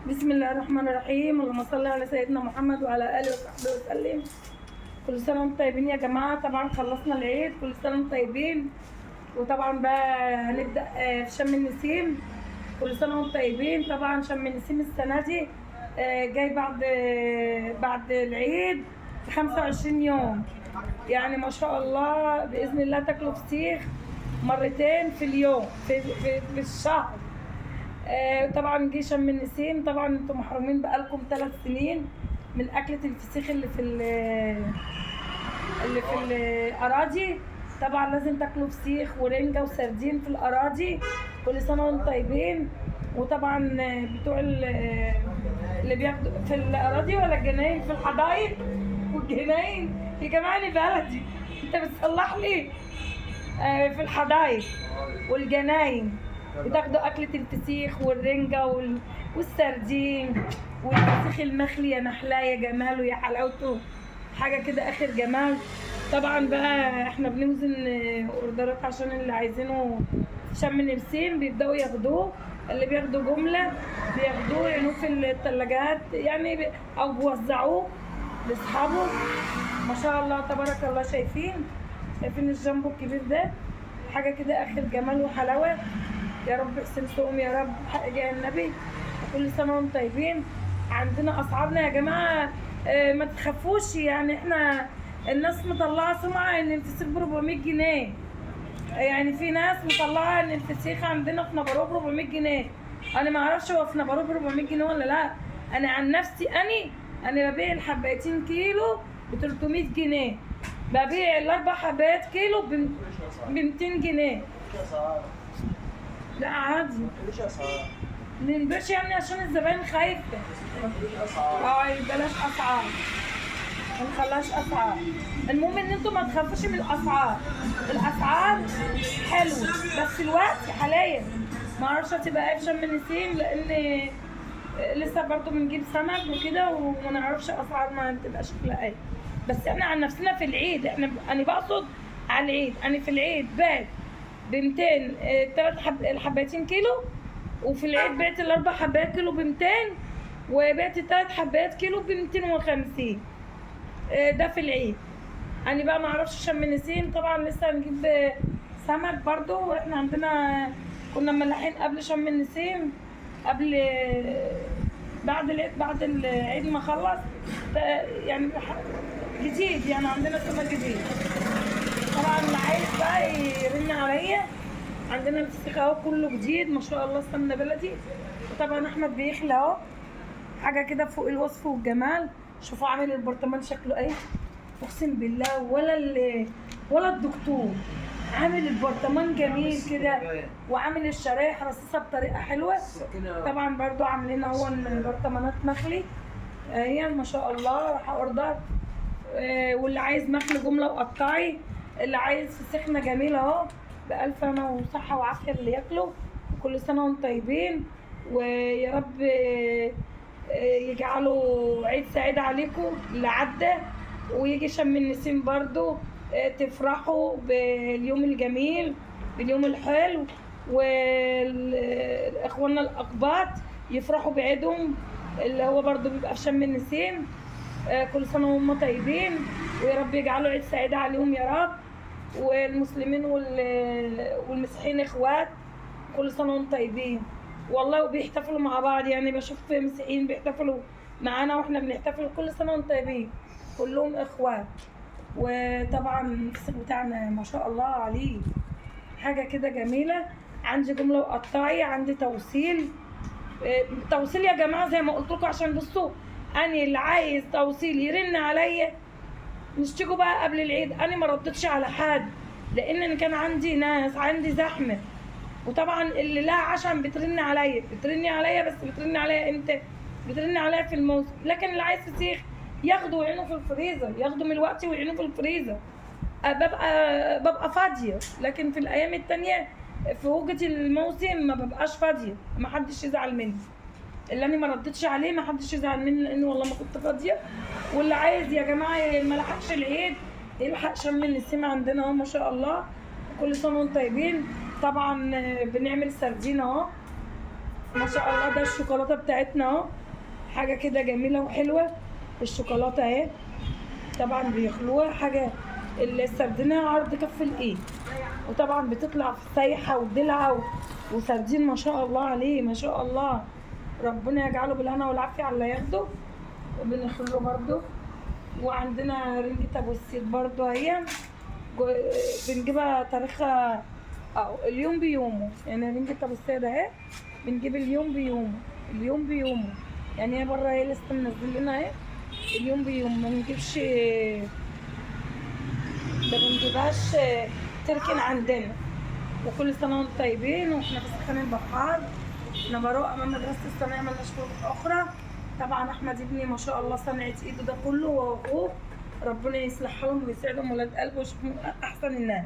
بسم الله الرحمن الرحيم. اللهم صل على سيدنا محمد وعلى اله وصحبه وسلم. كل سنه وانتم طيبين يا جماعه. طبعا خلصنا العيد، كل سنه وانتم طيبين. وطبعا بقى هنبدا في شم النسيم. كل سنه وانتم طيبين. طبعا شم النسيم السنه دي جاي بعد العيد ب 25 يوم. يعني ما شاء الله باذن الله تاكلوا فسيخ مرتين في اليوم في الشهر. طبعا جه شم النسيم. طبعا انتم محرومين بقالكم 3 سنين من اكله الفسيخ اللي في الاراضي. طبعا لازم تاكلوا فسيخ ورنجه وسردين في الاراضي. كل سنه وانتم طيبين. وطبعا بتوع اللي بياخدوا في الاراضي ولا الجناين في الحدائق والجناين يا جماعه انا بلدي، انت بتصلح لي في الحدائق والجناين بتاخدوا أكلة الفسيخ والرنجة والسردين والفسيخ المخلي. يا محلاه يا جماله يا حلاوته، حاجة كده آخر جمال. طبعا بقى احنا بنوزن اوردرات عشان اللي عايزينه شم النسيم بيبدأوا ياخدوه. اللي بياخدوا جملة بياخدوه يعينوه في الثلاجات يعني أو بيوزعوه لأصحابه. ما شاء الله تبارك الله. شايفين الجامبو الكبير ده؟ حاجة كده آخر جمال وحلاوة. يا رب احسن سوم يا رب حق جاه النبي. وكل سنه وانتم طيبين. عندنا اسعارنا يا جماعه ما تخافوش. يعني احنا الناس مطلعه سمعه ان الفسيخ ب 400 جنيه. يعني في ناس مطلعه ان الفسيخ عندنا في نبروه ب 400 جنيه. انا ما اعرفش هو في نبروه ب 400 جنيه ولا لا. انا عن نفسي انا ببيع الحبايتين كيلو ب 300 جنيه. ببيع الاربع حبايات كيلو ب 200 جنيه. لا عادي منبقاش يعني عشان الزباين خايفة. بلاش اسعار، ما نخليهاش اسعار. المهم ان انتوا ما تخافوش من الاسعار. الاسعار حلوه بس الوقت حاليا ما اعرفش هتبقى ايه في شم النسيم، لان لسه برضو بنجيب سمك وكده وما نعرفش اسعار ما بتبقاش شكلها ايه. بس احنا عن نفسنا في العيد انا بقصد على العيد. انا في العيد بعت ب 200 الحبايتين كيلو، وفي العيد بعت الاربع حبايات كيلو ب 200، وبعت الثلاث حبايات كيلو ب 250. ده في العيد. انا بقى ما اعرفش شم النسيم. طبعا لسه هنجيب سمك برضو. واحنا عندنا كنا ملاحين قبل شم النسيم، قبل بعد العيد ما خلص يعني جديد. يعني عندنا سمك جديد. طبعا اللي عايز بقى يرن عليا. عندنا الفسيخ اهو كله جديد ما شاء الله، سمنه بلدي. وطبعا احمد بيخلى اهو حاجه كده فوق الوصف والجمال. شوفوا عامل البرطمان شكله ايه، اقسم بالله ولا الدكتور. عامل البرطمان جميل كده، وعامل الشرايح رصيصه بطريقه حلوه. طبعا برضو عاملين اهو البرطمانات مخلي هي ما شاء الله. راح اوردر. واللي عايز مخلي جمله وقطعي، اللي عايز فسيخنا جميل اهو بألف هنا وصحة وعافية اللي ياكله. كل سنة وانتم طيبين. ويا رب يجعلوا عيد سعيد عليكم اللي عدى، ويجي شم النسيم برضو تفرحوا باليوم الجميل باليوم الحلو. واخواننا الاقباط يفرحوا بعيدهم اللي هو برضو بيبقى في شم النسيم. كل سنة وهم طيبين، ويا رب يجعلوا عيد سعيد عليهم يا رب. والمسلمين والمسيحيين اخوات. كل سنه وانتم طيبين والله. وبيحتفلوا مع بعض. يعني بشوف مسيحيين بيحتفلوا معانا واحنا بنحتفل. كل سنه وانتم طيبين، كلهم اخوات. وطبعا الفسيخ بتاعنا ما شاء الله عليه حاجه كده جميله. عندي جمله وقطعي، عندي توصيل. توصيل يا جماعه زي ما قلت لكم. عشان بصوا انا اللي عايز توصيل يرن عليا. نشتكوا بقى قبل العيد. انا ما ردتش على حد لان أنا كان عندي ناس، عندي زحمه. وطبعا اللي لها عشان بترن عليا بس بترن عليا امتى؟ بترن عليا في الموسم. لكن اللي عايز فسيخ ياخده ويعينه في الفريزر، ياخده من الوقت ويعينه في الفريزر. ببقى فاضيه. لكن في الايام التانيه في وجهة الموسم ما ببقاش فاضيه. ما حدش يزعل مني. اللي انا ما ردتش عليه ما حدش يزعل مني، لان والله ما كنت فاضيه. واللي عايز يا جماعه ما لحقش العيد يلحق شم النسيم عندنا اهو ما شاء الله. كل سنه وانتم طيبين. طبعا بنعمل سردين اهو ما شاء الله. ده الشوكولاته بتاعتنا اهو، حاجه كده جميله وحلوه. الشوكولاته اهي طبعا بيخلوها حاجه. السردينه عرض كف الايد، وطبعا بتطلع في سايحه ودلعه وسردين ما شاء الله عليه ما شاء الله. ربنا يجعله بالهنا والعافيه على اللي ياخده. وبنخله برضه. وعندنا رنجة ابو السيد برضه اهي، بنجيبها تاريخها اليوم بيومه. يعني رنجة ابو السيد اهي بنجيب اليوم بيومه، اليوم بيومه. يعني هي بره هي لسه منزل لنا اهي اليوم بيوم. ما بنجيبش، ما بنجيبهاش تركن عندنا. وكل سنه وانتم طيبين. واحنا في سكن البحار، احنا بروق امام مدرسه الصناعه مالناش فروق اخرى. طبعا احمد ابني ما شاء الله صنعة ايده ده كله واخوه، ربنا يصلح حالهم ويسعدهم ولاد قلبه ويشوفهم احسن الناس.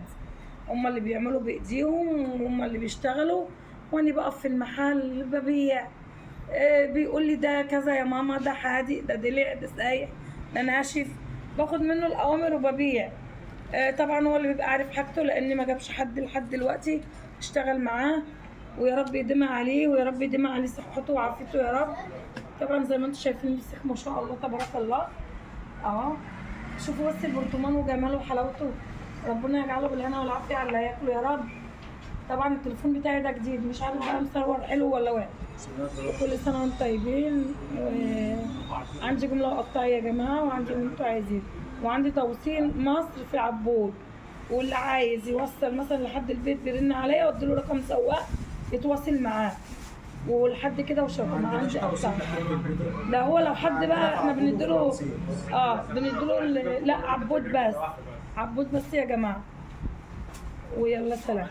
هم اللي بيعملوا بايديهم وهم اللي بيشتغلوا، وانا بقف في المحل ببيع. بيقول لي ده كذا يا ماما، ده حادق، ده دلع، ده سايح، ده ناشف. باخد منه الاوامر وببيع. طبعا هو اللي بيبقى عارف حاجته، لان ما جابش حد لحد دلوقتي اشتغل معاه. ويا رب يديم عليه، ويا رب يديم عليه صحته وعافيته يا رب. طبعا زي ما انتم شايفين الفسيخ ما شاء الله تبارك الله اهو. شوفوا بس البرطمان وجماله وحلاوته. ربنا يجعله بالهنا والعافيه على اللي هياكله يا رب. طبعا التليفون بتاعي ده جديد، مش عارف بقى مصور حلو ولا وحش. كل سنه وانتم طيبين. عندي جمله وقطعيه يا جماعه، وعندي اللي انتوا عايزينه. وعندي توصيل مصر في عبود، واللي عايز يوصل مثلا لحد البيت بيرن عليا واديله رقم سواق يتواصل معاه. ولحد كده وشكرا. ما عندي اكتر. لا هو لو حد بقى احنا بنديله بنديله لا عبود بس، عبود بس يا جماعه. ويلا سلام.